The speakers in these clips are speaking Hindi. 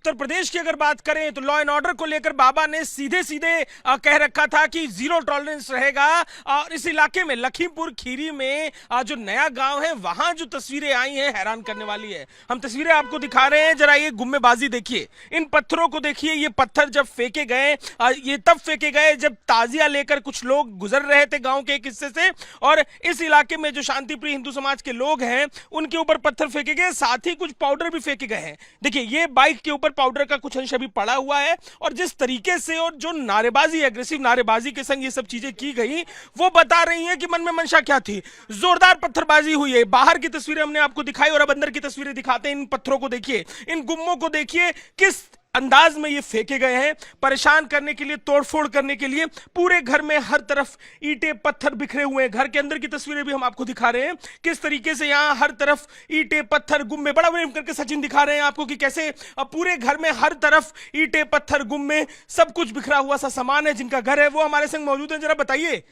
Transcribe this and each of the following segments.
उत्तर प्रदेश की अगर बात करें तो लॉ एंड ऑर्डर को लेकर बाबा ने सीधे सीधे कह रखा था कि जीरो टॉलरेंस रहेगा। और इस इलाके में लखीमपुर खीरी में जो नया गांव है वहां जो तस्वीरें आई हैं हैरान करने वाली है। हम तस्वीरें आपको दिखा रहे हैं, जरा ये गुम्मेबाजी देखिए, इन पत्थरों को देखिए। ये पत्थर जब फेंके गए, ये तब फेंके गए जब ताजिया लेकर कुछ लोग गुजर रहे थे गांव के एक हिस्से से, और इस इलाके में जो शांतिप्रिय हिंदू समाज के लोग हैं उनके ऊपर पत्थर फेंके गए, साथ ही कुछ पाउडर भी फेंके गए हैं। देखिए ये बाइक के ऊपर पाउडर का कुछ अंश अभी पड़ा हुआ है, और जिस तरीके से और जो नारेबाजी, एग्रेसिव नारेबाजी के संग ये सब चीजें की गई, वो बता रही हैं कि मन में मंशा क्या थी। जोरदार पत्थरबाजी हुई है। बाहर की तस्वीरें हमने आपको दिखाई और अब अंदर की तस्वीरें दिखाते हैं। इन पत्थरों को देखिए, इन गुम्मों को देखिए, किस अंदाज में ये फेंके गए हैं परेशान करने के लिए, तोड़फोड़ करने के लिए। पूरे घर में हर तरफ ईंटें पत्थर बिखरे हुए हैं। घर के अंदर की तस्वीरें भी हम आपको दिखा रहे हैं, किस तरीके से यहाँ हर तरफ ईंटें पत्थर गुम्मे, बड़ा बड़ा करके सचिन दिखा रहे हैं आपको कि कैसे पूरे घर में हर तरफ ईंटें पत्थर गुम्मे सब कुछ बिखरा हुआ सा सामान है। जिनका घर है वो हमारे संग मौजूद है। जरा बताइए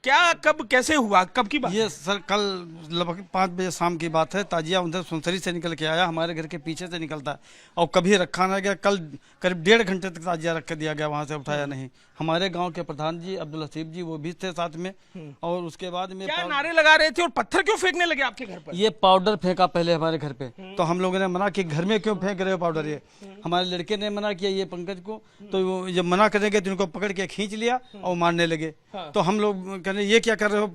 क्या, कब, कैसे हुआ, कब की बात? ये सर कल लगभग 5 बजे शाम की बात है। ताजिया उधर सुनसरी से निकल के आया, हमारे घर के पीछे से निकलता है और कभी रखा ना गया। कल करीब 1.5 घंटे तक ताजिया रख के दिया गया, वहां से उठाया नहीं। हमारे गांव के प्रधान जी अब्दुल हसीब जी वो भी थे साथ में, और उसके बाद में क्या नारे लगा रहे थे और पत्थर क्यों फेंकने लगे आपके घर पर? ये पाउडर फेंका पहले हमारे घर पे, तो हम लोगों ने मना कि घर में क्यों फेंक रहे हो पाउडर। ये हमारे लड़के ने मना किया, ये पंकज को, तो जब मना करेंगे तो इनको पकड़ के खींच लिया और मारने लगे। तो हम लोग कह रहे ये क्या कर रहे हो,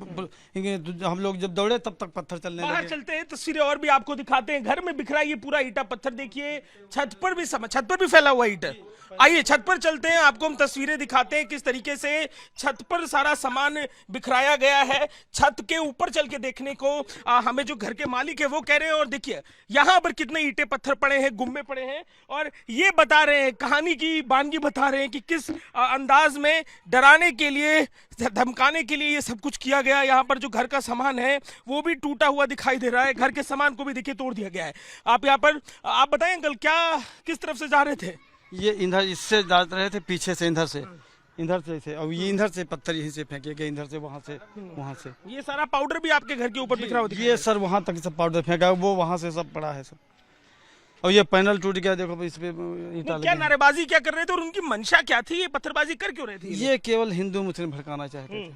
हम लोग जब दौड़े तब तक पत्थर चलने लगे। बाहर चलते हैं, तस्वीरें और भी आपको दिखाते हैं। घर में बिखरा ये पूरा ईटा पत्थर देखिए, छत पर भी फैला हुआ ईटा। आइए छत पर चलते हैं, आपको हम तस्वीरें दिखाते हैं किस तरीके से छत पर सारा सामान बिखराया गया है। छत के ऊपर चल के देखने को हमें जो घर के मालिक है वो कह रहे हैं, और देखिए यहाँ पर कितने ईंटे पत्थर पड़े हैं, गुम्मे पड़े हैं, और ये बता रहे हैं, कहानी की बानगी बता रहे हैं कि किस अंदाज में डराने के लिए, धमकाने के लिए ये सब कुछ किया गया। यहाँ पर जो घर का सामान है वो भी टूटा हुआ दिखाई दे रहा है। घर के सामान को भी देखिए तोड़ दिया गया है। आप यहाँ पर, आप बताएं अंकल, क्या किस तरफ से जा रहे थे? ये इधर इससे जा रहे थे, पीछे से इधर से और ये इधर से पत्थर यहीं से फेंके गए, इधर से वहां से। ये सारा पाउडर भी आपके घर के ऊपर बिखरा हुआ? ये सर वहां तक सब पाउडर फेंका, वो वहां से सब पड़ा है सब। और ये पैनल टूट गया, देखो इस पे ईंटा लगी। क्या नारेबाजी क्या कर रहे थे और उनकी मंशा क्या थी? ये पत्थरबाजी कर क्यों रहे थे? ये केवल हिंदू मुस्लिम भड़काना चाहते थे।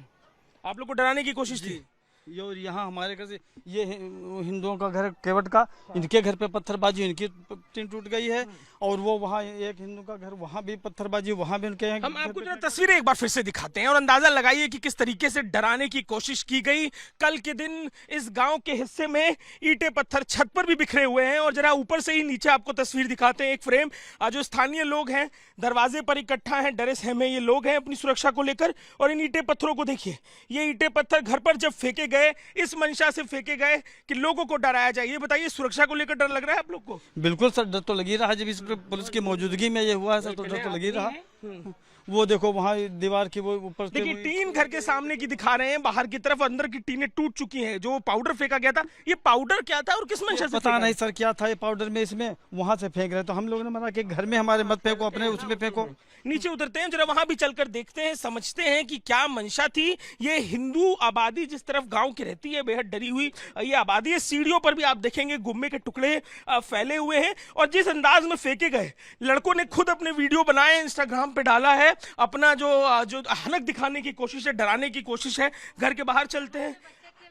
आप लोग को डराने की कोशिश थी? और यहाँ हमारे घर से ये हिंदुओं का घर केवट का, इनके घर पे पत्थरबाजी, इनकी टीन टूट गई है। और वो वहाँ एक हिंदू का घर, वहाँ भी पत्थरबाजी, वहाँ भी उनके। हम आपको जरा तस्वीरें एक बार फिर से दिखाते हैं और अंदाजा लगाइए कि किस तरीके से डराने की कोशिश की गई। कल के दिन इस गांव के हिस्से में ईंटे पत्थर छत पर भी बिखरे हुए हैं, और जरा ऊपर से ही नीचे आपको तस्वीर दिखाते हैं, एक फ्रेम। जो स्थानीय लोग हैं दरवाजे पर इकट्ठा हैं, डरे सहमे ये लोग हैं अपनी सुरक्षा को लेकर। और इन ईंटे पत्थरों को देखिए, ये ईंटे पत्थर घर पर जब फेंके गए, इस मंशा से फेंके गए कि लोगों को डराया जाए। ये बताइए, सुरक्षा को लेकर डर लग रहा है आप लोग को? बिल्कुल सर, डर तो लगी रहा। जब इस पुलिस की मौजूदगी में ये हुआ है सर, तो डर तो लगी रहा। वो देखो वहाँ दीवार की वो ऊपर देखिए टीन घर के सामने की दिखा रहे हैं, बाहर की तरफ अंदर की टीनें टूट चुकी हैं। जो पाउडर फेंका गया था, ये पाउडर क्या था और किस मंशा से? पता नहीं सर क्या था ये पाउडर में, इसमें वहां से फेंक रहे। तो हम लोगों ने मना कि घर में हमारे मत फेंको, अपने उसमें फेंको। नीचे उतरते हैं, जरा वहां भी चलकर देखते हैं, समझते हैं कि क्या मंशा थी। ये हिंदू आबादी जिस तरफ गांव की रहती है, बेहद डरी हुई ये आबादी है। सीढ़ियों पर भी आप देखेंगे गुम्मे के टुकड़े फैले हुए हैं, और जिस अंदाज में फेंके गए, लड़कों ने खुद अपने वीडियो बनाए, इंस्टाग्राम पे डाला है। अपना जो हनक दिखाने की कोशिश है, डराने की कोशिश है। घर के बाहर चलते हैं।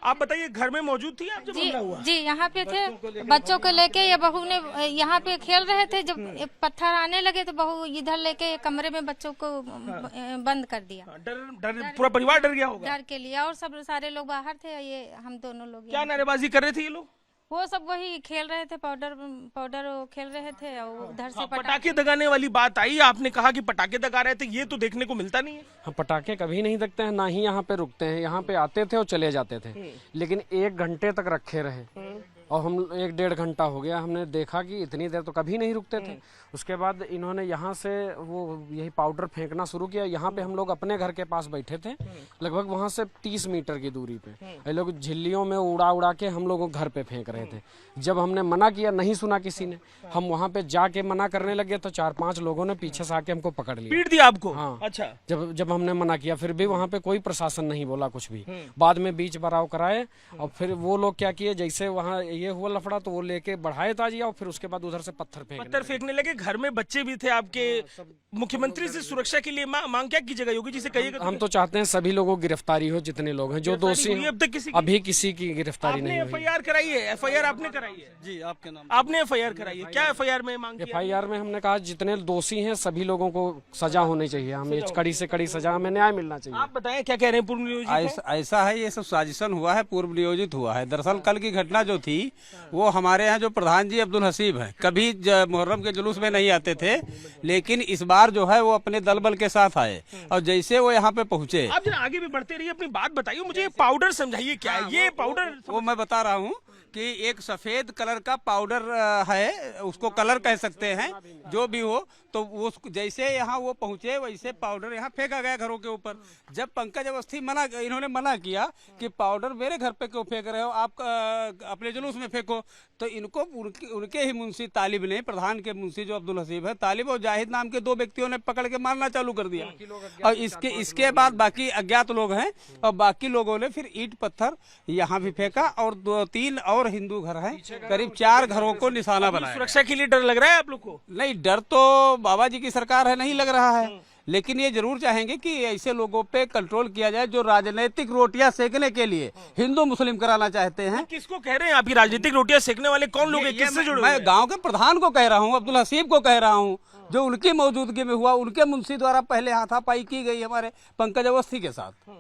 आप बताइए, घर में मौजूद थी आप जब हमला हुआ? जी यहाँ पे थे, बच्चों को लेके। ये बहू ने यहाँ पे खेल रहे थे, जब पत्थर आने लगे तो बहू इधर लेके कमरे में बच्चों को बंद कर दिया। डर पूरा परिवार डर गया होगा? डर के लिए, और सब सारे लोग बाहर थे, ये हम दोनों लोग। क्या नारेबाजी कर रहे थे ये लोग? वो सब वही खेल रहे थे, पाउडर खेल रहे थे, और उधर से पटाखे दगाने वाली बात आई। आपने कहा कि पटाखे दगा रहे थे, ये तो देखने को मिलता नहीं है। हाँ, पटाखे कभी नहीं दिखते हैं, ना ही यहाँ पे रुकते हैं। यहाँ पे आते थे और चले जाते थे, लेकिन 1 घंटे तक रखे रहे। और हम 1-1.5 घंटा हो गया, हमने देखा कि इतनी देर तो कभी नहीं रुकते थे। उसके बाद इन्होंने यहाँ से वो यही पाउडर फेंकना शुरू किया। यहाँ पे हम लोग अपने घर के पास बैठे थे, लगभग वहाँ से 30 मीटर की दूरी पे। ये लोग झिल्लियों में उड़ा के हम लोगों घर पे फेंक रहे थे। जब हमने मना किया, नहीं सुना किसी ने, हम वहाँ पे जाके मना करने लगे तो 4-5 लोगों ने पीछे से आके हमको पकड़ लिया, पीट दिया आपको? हाँ। अच्छा। जब हमने मना किया, फिर भी वहाँ पे कोई प्रशासन नहीं बोला कुछ भी। बाद में बीच बराव कराए, और फिर वो लोग क्या किए, जैसे वहाँ ये हुआ लफड़ा तो वो लेके बढ़ाए ताजिया और फिर उसके बाद उधर से पत्थर फेंकने लगे। घर में बच्चे भी थे आपके। मुख्यमंत्री से सुरक्षा के लिए मांग क्या की जगह योगी जी से कहिएगा। हम तो चाहते हैं सभी लोगों की गिरफ्तारी हो, जितने लोग हैं जो दोषी हैं। अब तक अभी किसी की गिरफ्तारी नहीं हुई। FIR कराई है? FIR आपने कराई है? जी, आपके नाम आपने FIR कराई है? क्या FIR में मांग की? FIR में हमने कहा जितने दोषी हैं सभी लोगों को सजा होनी चाहिए, हमें कड़ी से कड़ी सजा, हमें न्याय मिलना चाहिए। आप बताएं क्या कह रहे हैं पूर्व नियोजित? ऐसा है, ये सब साजिशन हुआ है, पूर्व नियोजित हुआ है। दरअसल कल की घटना जो थी वो हमारे यहाँ जो प्रधान जी अब्दुल हसीब हैं, कभी मुहर्रम के जुलूस में नहीं आते थे, लेकिन इस बार जो है वो अपने दल बल के साथ आए और जैसे वो यहाँ पे पहुंचे। आप जरा आगे भी बढ़ते रहिए, अपनी बात बताइए, मुझे ये पाउडर समझाइए क्या है ये पाउडर? वो मैं बता रहा हूँ कि एक सफेद कलर का पाउडर है, उसको कलर कह सकते हैं, जो भी हो। तो वो जैसे यहाँ वो पहुंचे वैसे पाउडर यहाँ फेंका गया घरों के ऊपर। जब पंकज अवस्थी इन्होंने मना किया कि पाउडर मेरे घर पे क्यों फेंक रहे हो, आप अपने जुलूस में फेंको, तो इनको उनके ही मुंशी तालिब ने, प्रधान के मुंशी जो अब्दुल हसीब है, तालिब और जाहिद नाम के 2 व्यक्तियों ने पकड़ के मारना चालू कर दिया। और इसके बाद बाकी अज्ञात लोग हैं और बाकी लोगों ने फिर ईंट पत्थर यहाँ भी फेंका और 2-3 और हिंदू घर हैं, करीब 4 घरों को निशाना बनाया। सुरक्षा के लिए डर लग रहा है आप लोग को? नहीं, डर तो बाबा जी की सरकार है, नहीं लग रहा है, लेकिन ये जरूर चाहेंगे कि ऐसे लोगों पे कंट्रोल किया जाए जो राजनीतिक रोटियां सेकने के लिए हिंदू मुस्लिम कराना चाहते हैं। किसको कह रहे हैं आप? राजनीतिक रोटियां सेकने वाले कौन लोग हैं? किससे जुड़े? मैं गांव के प्रधान को कह रहा हूं, अब्दुल हसीब को कह रहा हूं, जो उनकी मौजूदगी में हुआ, उनके मुंशी द्वारा पहले हाथापाई की गई हमारे पंकज अवस्थी के साथ।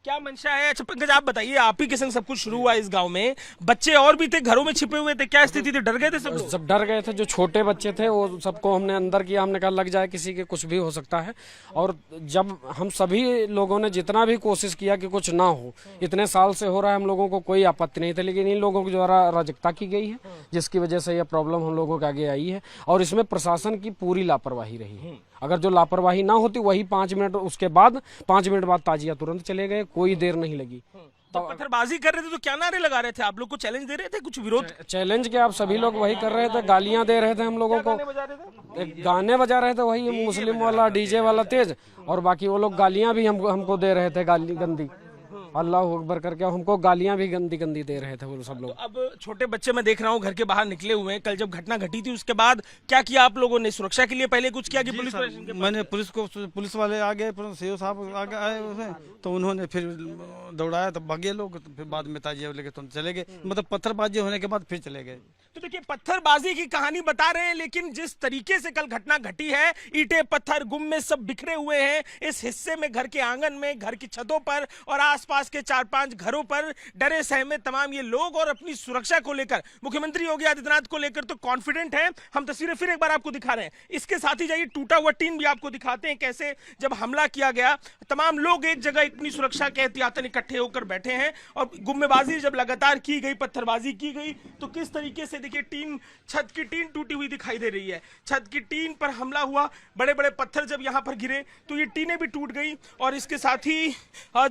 क्या मंशा है? अच्छा पंकज आप बताइए, आप ही के संग सब कुछ शुरू हुआ इस गांव में, बच्चे और भी थे घरों में छिपे हुए थे, क्या स्थिति थी? डर गए थे सब लोग? सब डर गए थे, जो छोटे बच्चे थे वो सबको हमने अंदर किया, हमने कहा लग जाए किसी के, कुछ भी हो सकता है। और जब हम सभी लोगों ने जितना भी कोशिश किया कि कुछ ना हो, इतने साल से हो रहा है, हम लोगों को कोई आपत्ति नहीं थी, लेकिन इन लोगों के द्वारा अराजकता की गई है, जिसकी वजह से यह प्रॉब्लम हम लोगों के आगे आई है। और इसमें प्रशासन की पूरी लापरवाही रही है। अगर जो लापरवाही ना होती, वही 5 मिनट, उसके बाद 5 मिनट बाद ताजिया तुरंत चले गए, कोई देर नहीं लगी। तो पत्थरबाजी कर रहे थे तो क्या नारे लगा रहे थे? आप लोग को चैलेंज दे रहे थे? कुछ विरोध? चैलेंज के आप सभी लोग वही कर रहे थे, गालियां दे रहे थे हम लोगों को। एक गाने बजा रहे थे, वही मुस्लिम वाला डीजे वाला तेज, और बाकी वो लोग गालियां भी हमको दे रहे थे, गाली गंदी, अल्लाह अकबर करके हमको गालियां भी गंदी गंदी दे रहे थे वो सब लोग। तो अब छोटे बच्चे मैं देख रहा हूँ घर के बाहर निकले हुए हैं। कल जब घटना घटी थी उसके बाद क्या किया आप लोगों ने? सुरक्षा के लिए पहले कुछ किया कि पुलिस? मैंने पुलिस वाले आ गए, सीओ साहब आगे आए उसमें, तो उन्होंने फिर दौड़ाया, तो भागे लोग, तो फिर बाद में ताजिया लेके तो चले गए, मतलब पत्थरबाजी होने के बाद फिर चले गए। तो देखिए पत्थरबाजी की कहानी बता रहे हैं, लेकिन जिस तरीके से कल घटना घटी है, ईंटें पत्थर गुम्मे सब बिखरे हुए हैं इस हिस्से में, घर के आंगन में, घर की छतों पर और आसपास के 4-5 घरों पर डरे सहमे तमाम ये लोग, और अपनी सुरक्षा को लेकर मुख्यमंत्री योगी आदित्यनाथ को लेकर तो कॉन्फिडेंट हैं। हम तस्वीरें फिर एक बार आपको दिखा रहे हैं, इसके साथ ही जाइए टूटा हुआ टीन भी आपको दिखाते हैं, कैसे जब हमला किया गया तमाम लोग एक जगह इतनी सुरक्षा के एहतियातन इकट्ठे होकर बैठे हैं, और गुम्मेबाजी जब लगातार की गई, पत्थरबाजी की गई, तो किस तरीके से देखिए टीन, छत की टीन टूटी हुई दिखाई दे रही है। छत की टीन पर हमला हुआ, बड़े बड़े पत्थर जब यहां पर गिरे तो ये टीनें भी टूट गई, और इसके साथ ही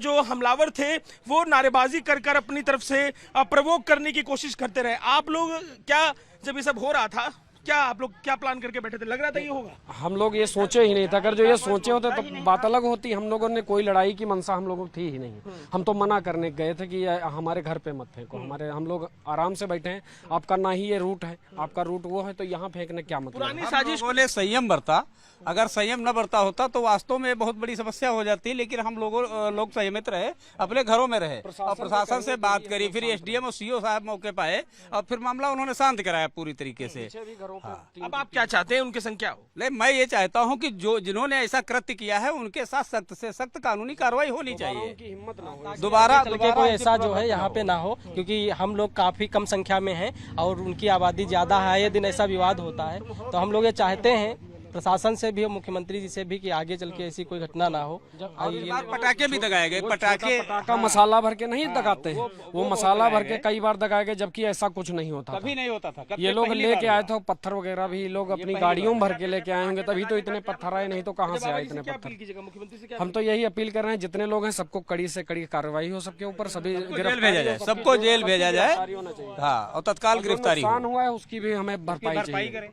जो हमलावर थे वो नारेबाजी कर कर अपनी तरफ से प्रवोक करने की कोशिश करते रहे। आप लोग क्या, जब ये सब हो रहा था, क्या आप लोग क्या प्लान करके बैठे थे? लग रहा था ये होगा? हम लोग ये सोचे ही नहीं था, अगर जो ये सोचे होते तो बात अलग होती। हम लोगों ने कोई लड़ाई की मंशा हम लोगों की थी ही नहीं। हम तो मना करने गए थे कि हमारे घर पे मत फेंको, हम लोग आराम से बैठे हैं, आपका ना ही ये रूट है, आपका रूट वो है, तो यहाँ फेंकने क्या मतलब? पुरानी साजिश बोले संयम बरता, अगर संयम न बरता होता तो वास्तव में बहुत बड़ी समस्या हो जाती, लेकिन हम लोग संयमित रहे, अपने घरों में रहे और प्रशासन से बात करी, फिर एसडीएम और सीओ साहब मौके पर आए और फिर मामला उन्होंने शांत कराया पूरी तरीके से। अब आप क्या चाहते हैं उनके संग क्या हो? नहीं, मैं ये चाहता हूं कि जिन्होंने ऐसा कृत्य किया है उनके साथ सख्त से सख्त कानूनी कार्रवाई होनी चाहिए। हिम्मत ना हो दोबारा कोई ऐसा जो है यहाँ पे ना हो, क्योंकि हम लोग काफी कम संख्या में हैं और उनकी आबादी ज्यादा है। ये दिन ऐसा विवाद होता है, तो हम लोग ये चाहते हैं प्रशासन से भी और मुख्यमंत्री जी से भी कि आगे चल के ऐसी कोई घटना ना हो। पटाखे भी दगाए गए, पटाखा मसाला भर के नहीं दगाते हैं, वो मसाला भर के कई बार दगाए गए, जबकि ऐसा कुछ नहीं होता, कभी नहीं होता था। ये लोग लेके आए थे पत्थर वगैरह भी, लोग अपनी गाड़ियों में भर के लेके आए होंगे, तभी तो इतने पत्थर आए, नहीं तो कहाँ से आए इतने पत्थर। हम तो यही अपील कर रहे हैं, जितने लोग हैं सबको कड़ी से कड़ी कार्रवाई हो सबके ऊपर, सभी जेल भेजा जाए, सबको जेल भेजा जाए, हाँ, और तत्काल गिरफ्तारी हुआ है उसकी भी हमें भरपाई चाहिए।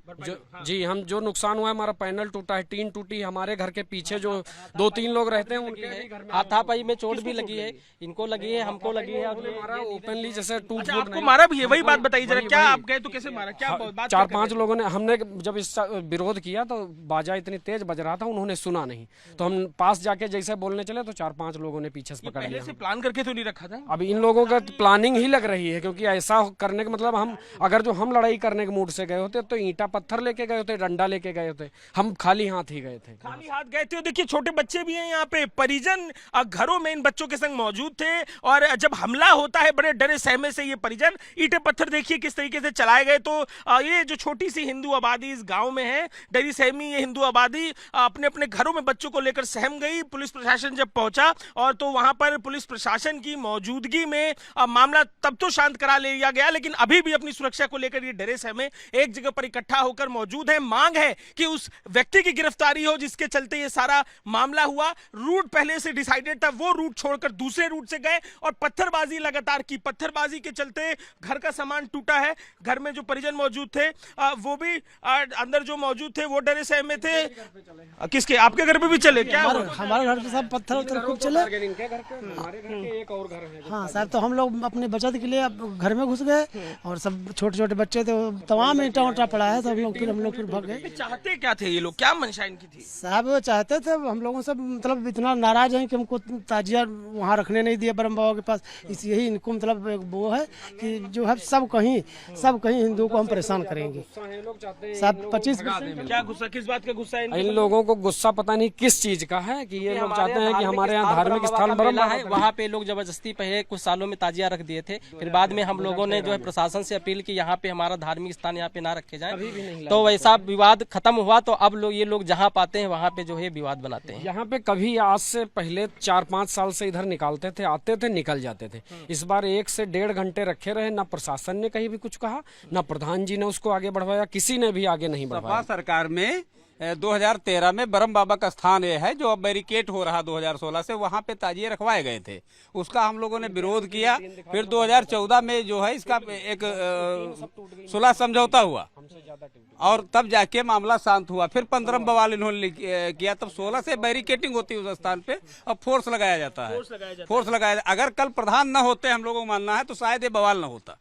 जी, हम जो नुकसान हुआ है, हमारा पैनल टूटा है, टीन टूटी है, हमारे घर के पीछे जो 2-3 लोग रहते हैं उनके भी घर में हाथापाई में चोट भी लगी है, इनको लगी है, हमको लगी है। और हमारा ओपनली जैसे टूट अच्छा, फूट आपको नहीं। मारा भी है? वही बात बताइए जरा, क्या आप गए तो कैसे मारा? क्या बात 4-5 लोगों ने, हमने जब इस विरोध किया तो बाजा इतनी तेज बज रहा था, उन्होंने सुना नहीं, तो हम पास जाके जैसे बोलने चले तो 4-5 लोगों ने पीछे से पकड़ पहले लिया। से प्लान करके तो नहीं रखा था? अब इन लोगों का प्लानिंग ही लग रही है, क्योंकि ऐसा करने का मतलब हम अगर जो हम लड़ाई करने के मूड से गए होते तो ईंटा पत्थर लेके गए होते, डंडा लेके गए होते, हम खाली हाथ ही गए थे। खाली हाथ गए थे। देखिए छोटे बच्चे भी हैं यहाँ पे, परिजन घरों में इन बच्चों के संग मौजूद थे, और जब हमला होता है बड़े डरे सहमे से ये परिजन, ईंटे पत्थर देखिए किस तरीके से चलाए गए। तो ये जो छोटी सी हिंदू आबादी इस गांव में है, डरी सहमी ये हिंदू आबादी अपने अपने घरों में बच्चों को लेकर सहम गई। पुलिस प्रशासन जब पहुंचा और तो वहां पर पुलिस प्रशासन की मौजूदगी में मामला तब तो शांत करा लिया गया, लेकिन अभी भी अपनी सुरक्षा को लेकर ये डरे सहमे एक जगह पर इकट्ठा होकर मौजूद है। मांग है कि उस व्यक्ति की गिरफ्तारी हो जिसके चलते ये सारा मामला हुआ। रूट पहले से डिसाइडेड था, वो रूट छोड़कर दूसरे रूट से गए और पत्थरबाजी लगातार की। पत्थरबाजी के चलते घर का सामान टूटा है। घर में जो परिजन मौजूद थे वो भी अंदर जो मौजूद थे वो डरे सहमे थे। किसके? आपके घर पे भी चले क्या? हमारे घर पे सब पत्थर उत्थर खूब चले। इनके घर पे, हमारे घर के एक और घर है। हाँ साहब, तो हम लोग अपने बचत के लिए अब घर में घुस गए, और सब छोटे छोटे बच्चे थे, तमाम ईंटा उंटा पड़ा है, तो हम लोग फिर भाग गए। चाहते क्या थे ये लोग? क्या मंशा इनकी थी? साहब वो चाहते थे, हम लोगों से मतलब इतना नाराज हैं कि हमको ताजिया वहाँ रखने नहीं दिया ब्रह्म बाबा के पास। इस यही इनको मतलब एक वो है कि जो है सब कहीं हिंदू को हम परेशान करेंगे। साहब 25 क्या गुस्सा? किस बात का गुस्सा है? इन लोगों को गुस्सा पता नहीं किस चीज का है कि ये लोग चाहते हैं कि हमारे यहाँ धार्मिक स्थल ब्रह्म है, वहाँ पे लोग जबरदस्ती पहले कुछ सालों में ताजिया रख दिए थे, फिर बाद में हम लोगों ने जो है प्रशासन से अपील की यहाँ पे हमारा धार्मिक स्थान यहाँ पे ना रखे जाए, तो वैसा विवाद खत्म हुआ। तो अब ये लोग जहाँ पाते हैं वहाँ पे जो है विवाद बनाते हैं। यहाँ पे कभी आज से पहले 4-5 साल से इधर निकालते थे, आते थे, निकल जाते थे। इस बार 1 से 1.5 घंटे रखे रहे, ना प्रशासन ने कहीं भी कुछ कहा, ना प्रधान जी ने उसको आगे बढ़वाया, किसी ने भी आगे नहीं बढ़वाया। सपा सरकार में 2013 में ब्रह्म बाबा का स्थान ये है जो अब बैरिकेड हो रहा 2016 से, वहाँ पे ताजिए रखवाए गए थे। उसका हम लोगों ने विरोध किया। फिर 2014 में जो है इसका एक सुलह समझौता हुआ और तब जाके मामला शांत हुआ। फिर 15 बवाल इन्होंने किया, तब 16 से बैरिकेटिंग होती है उस स्थान पे, अब फोर्स लगाया जाता है। फोर्स लगाया। अगर कल प्रधान न होते, हम लोगों को मानना है, तो शायद ये बवाल न होता।